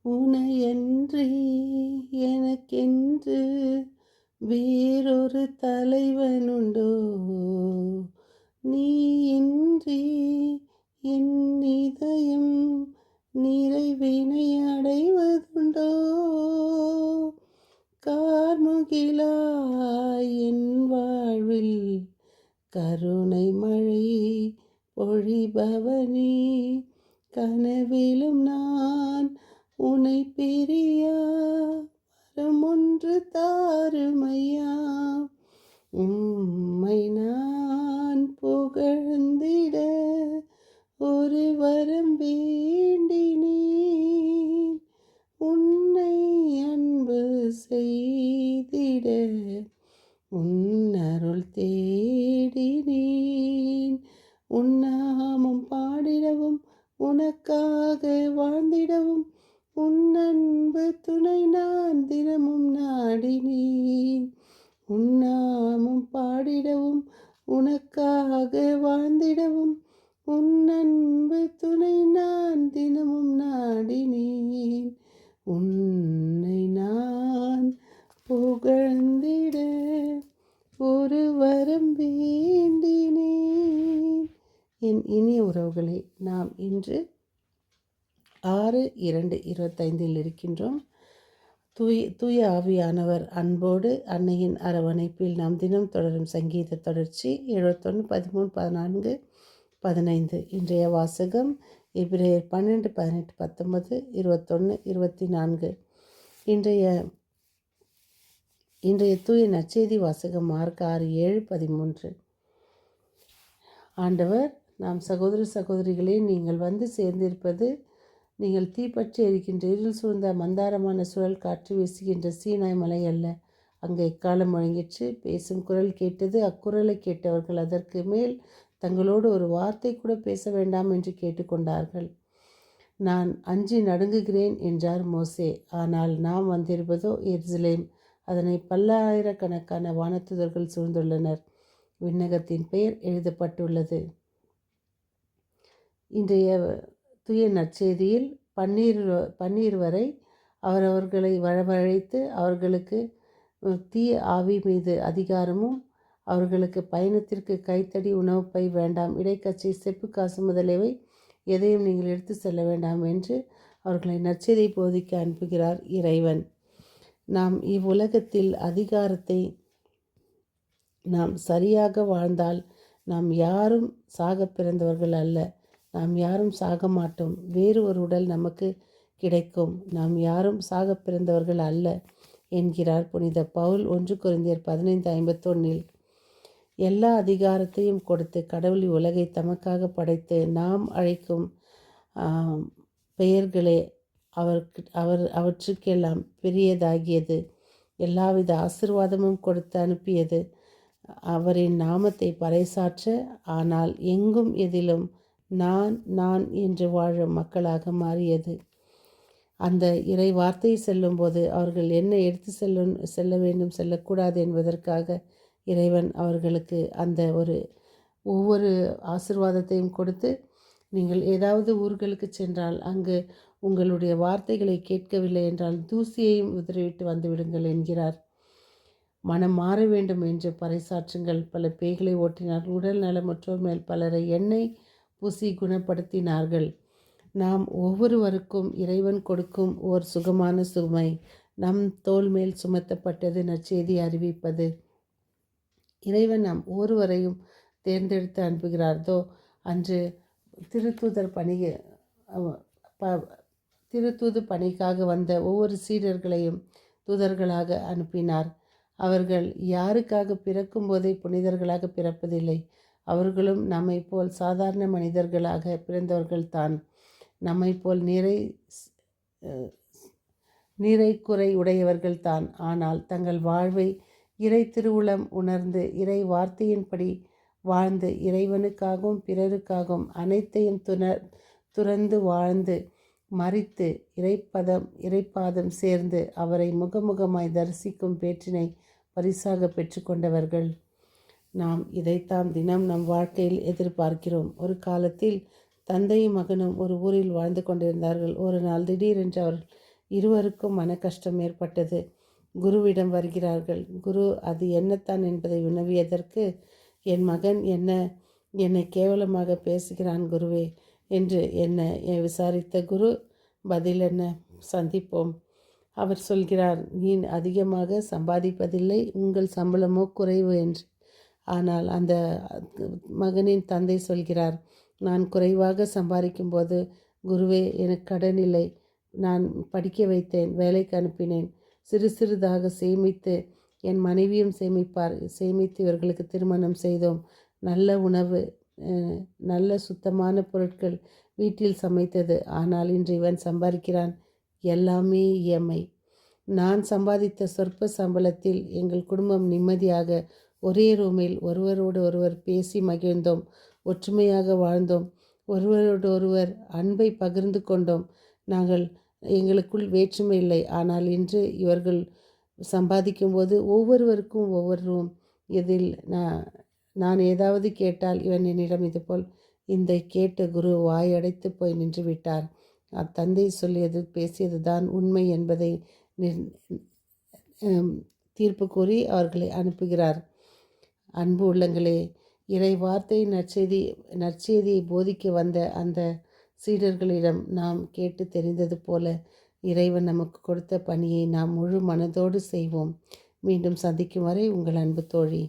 உனையன்றி எனக்கென்று வேறொரு தலைவனுண்டோ? நீயின்றி என் இதயம் நிறைவினை அடைவதுண்டோ? கார்முகிலாய் என் வாழ்வில் கருணை மழை பொழிபவனே, கனவிலும் நான் உனை பிரியா வரம் ஒன்று தாருமையா. உம்மை நான் புகழ்ந்திட ஒரு வரம் வேண்டினேன், உன்னை அன்பு செய்திட உன்னருள் தேடினேன். உன்னாமம் பாடிடவும் உனக்காக வாழ்ந்திடவும் உன் அன்பு துணை நான் தினமும் நாடினேன். உன்னாமம் பாடிடவும் உனக்காக வாழ்ந்திடவும் உன் அன்பு துணை நான் தினமும் நாடினேன். உன்னை நான் புகழ்ந்திட ஒரு வரம் வேண்டினேன். என் இனிய உறவுகளை, நாம் இன்று 6/2/25 இருக்கின்றோம். தூய ஆவியானவர் அன்போடு அன்னையின் அரவணைப்பில் நாம் தினம் தொடரும் சங்கீத தொடர்ச்சி 71, 13, 14, 15. இன்றைய வாசகம் எபிரேயர் 12, 18, 19, 21, 24. இன்றைய தூய நற்செய்தி வாசகம் மார்க் 6, 7, 13. ஆண்டவர், நாம் சகோதர சகோதரிகளே, நீங்கள் வந்து சேர்ந்திருப்பது நீங்கள் தீப்பற்றி எரிக்கின்ற இருள் சூழ்ந்த மந்தாரமான சுழல் காற்று வீசுகின்ற சீனாய் மலை அல்ல. அங்கே எக்காலம் முழங்கிற்று, பேசும் குரல் கேட்டது. அக்குரலை கேட்டவர்கள் அதற்கு மேல் தங்களோடு ஒரு வார்த்தை கூட பேச வேண்டாம் என்று கேட்டுக்கொண்டார்கள். நான் அஞ்சி நடுங்குகிறேன் என்றார் மோசே. ஆனால் நாம் வந்திருப்பதோ எருசலேம், அதனை பல்லாயிரக்கணக்கான வானதூதர்கள் சூழ்ந்துள்ளனர். விண்ணகத்தின் பெயர் எழுதப்பட்டுள்ளது. இன்றைய தூய நற்செய்தியில் 12 வரை அவரவர்களை வரவழைத்து அவர்களுக்கு தீய ஆவி மீது அதிகாரமும், அவர்களுக்கு பயணத்திற்கு கைத்தடி, உணவு பை வேண்டாம், இடைக்கச்சை, செப்பு காசு முதலியவை எதையும் நீங்கள் எடுத்து செல்ல வேண்டாம் என்று அவர்களை நற்செய்தியை போதிக்க அனுப்புகிறார் இறைவன். நாம் இவ்வுலகத்தில் அதிகாரத்தை நாம் சரியாக வாழ்ந்தால் நாம் யாரும் சாக பிறந்தவர்கள் அல்ல. நாம் யாரும் சாக மாட்டோம். வேறு ஒரு உடல் நமக்கு கிடைக்கும். நாம் யாரும் சாக பிறந்தவர்கள் அல்ல என்கிறார் புனித பவுல் 1 கொரிந்தியர் 15:51. எல்லா அதிகாரத்தையும் கொடுத்து கடவுள் உலகை தமக்காக படைத்து நாம் அழைக்கும் பெயர்களே அவற்றுக்கெல்லாம் பெரியதாகியது. எல்லாவித ஆசீர்வாதமும் கொடுத்து அனுப்பியது அவரின் நாமத்தை பறைசாற்ற. ஆனால் எங்கும் எதிலும் நான் நான் என்று வாழும் மக்களாக மாறியது. அந்த இறை வார்த்தை செல்லும்போது அவர்கள் என்ன எடுத்து செல்ல வேண்டும், செல்லக்கூடாது என்பதற்காக இறைவன் அவர்களுக்கு அந்த ஒவ்வொரு ஆசீர்வாதத்தையும் கொடுத்து, நீங்கள் ஏதாவது ஊர்களுக்கு சென்றால் அங்கு உங்களுடைய வார்த்தைகளை கேட்கவில்லை என்றால் தூசியையும் உதறிவிட்டு வந்துவிடுங்கள் என்கிறார். மனம் மாற வேண்டும் என்று பறைசாற்றுங்கள். பல பேய்களை ஓட்டினார். உடல் நலமற்றோர் மேல் பலரை எண்ணெய் பூசி குணப்படுத்தினார்கள். நாம் ஒவ்வொருவருக்கும் இறைவன் கொடுக்கும் ஓர் சுகமான சுமை நம் தோள் மேல் சுமத்தப்பட்டது. நற்செய்தி அறிவிப்பது. இறைவன் நாம் ஒவ்வொருவரையும் தேர்ந்தெடுத்து அனுப்புகிறார்தோ அன்று திருத்தூது பணிக்காக வந்த ஒவ்வொரு சீடர்களையும் தூதர்களாக அனுப்பினார். அவர்கள் யாருக்காக பிறக்கும் போதே புனிதர்களாக பிறப்பதில்லை. அவர்களும் நம்மை போல் சாதாரண மனிதர்களாக பிறந்தவர்கள்தான். நம்மை போல் நிறை குறை உடையவர்கள்தான். ஆனால் தங்கள் வாழ்வை இறை திருவுளம் உணர்ந்து இறை வார்த்தையின்படி வாழ்ந்து இறைவனுக்காகவும் பிறருக்காகவும் அனைத்தையும் துறந்து வாழ்ந்து மரித்து இறைப்பாதம் சேர்ந்து அவரை முகமுகமாய் தரிசிக்கும் பேற்றினை பரிசாக பெற்றுக்கொண்டவர்கள். நாம் இதைத்தான் தினம் நம் வாழ்க்கையில் எதிர்பார்க்கிறோம். ஒரு காலத்தில் தந்தையும் மகனும் ஒரு ஊரில் வாழ்ந்து கொண்டிருந்தார்கள். ஒரு நாள் திடீரென்று அவர்கள் இருவருக்கும் மன கஷ்டம் ஏற்பட்டது. குருவிடம் வருகிறார்கள். குரு அது என்னத்தான் என்பதை வினவியதற்கு, என் மகன் என்னை கேவலமாக பேசுகிறான் குருவே என்று என்னை விசாரித்த குரு, பதில் என்ன? சந்திப்போம். அவர் சொல்கிறார், நீ அதிகமாக சம்பாதிப்பதில்லை, உங்கள் சம்பளமோ குறைவு என்று. ஆனால் அந்த மகனின் தந்தை சொல்கிறார், நான் குறைவாக சம்பாதிக்கும்போது குருவே எனக்கு கடன் இல்லை, நான் படிக்க வைத்தேன், வேலைக்கு அனுப்பினேன், சிறு சிறிதாக சேமித்து என் மனைவியும் சேமித்து இவர்களுக்கு திருமணம் செய்தோம். நல்ல உணவு, நல்ல சுத்தமான பொருட்கள், வீட்டில் சமைத்தது. ஆனால் இன்று இவன் சம்பாதிக்கிறான், எல்லாமே இஎம்ஐ. நான் சம்பாதித்த சொற்ப சம்பளத்தில் எங்கள் குடும்பம் நிம்மதியாக ஒரே ரூமில் ஒருவரோடு ஒருவர் பேசி மகிழ்ந்தோம், ஒற்றுமையாக வாழ்ந்தோம், ஒருவரோடு ஒருவர் அன்பை பகிர்ந்து கொண்டோம். எங்களுக்குள் வேற்றுமை இல்லை. ஆனால் இன்று இவர்கள் சம்பாதிக்கும்போது ஒவ்வொருவருக்கும் ஒவ்வொரு ரூம். இதில் நான் ஏதாவது கேட்டால் இவன் என்னிடம் இதுபோல் இந்த கேட்ட குரு வாயடைத்து போய் நின்று விட்டார். அத்தந்தை பேசியது தான் உண்மை என்பதை தீர்ப்பு கூறி அவர்களை அனுப்புகிறார். அன்பு உள்ளங்களே, இறை வார்த்தை நற்செய்தியை போதிக்க வந்த அந்த சீடர்களிடம் நாம் கேட்டு தெரிந்தது போல இறைவன் நமக்கு கொடுத்த பணியை நாம் முழு மனதோடு செய்வோம். மீண்டும் சந்திக்கும் வரை உங்கள் அன்பு தோழி.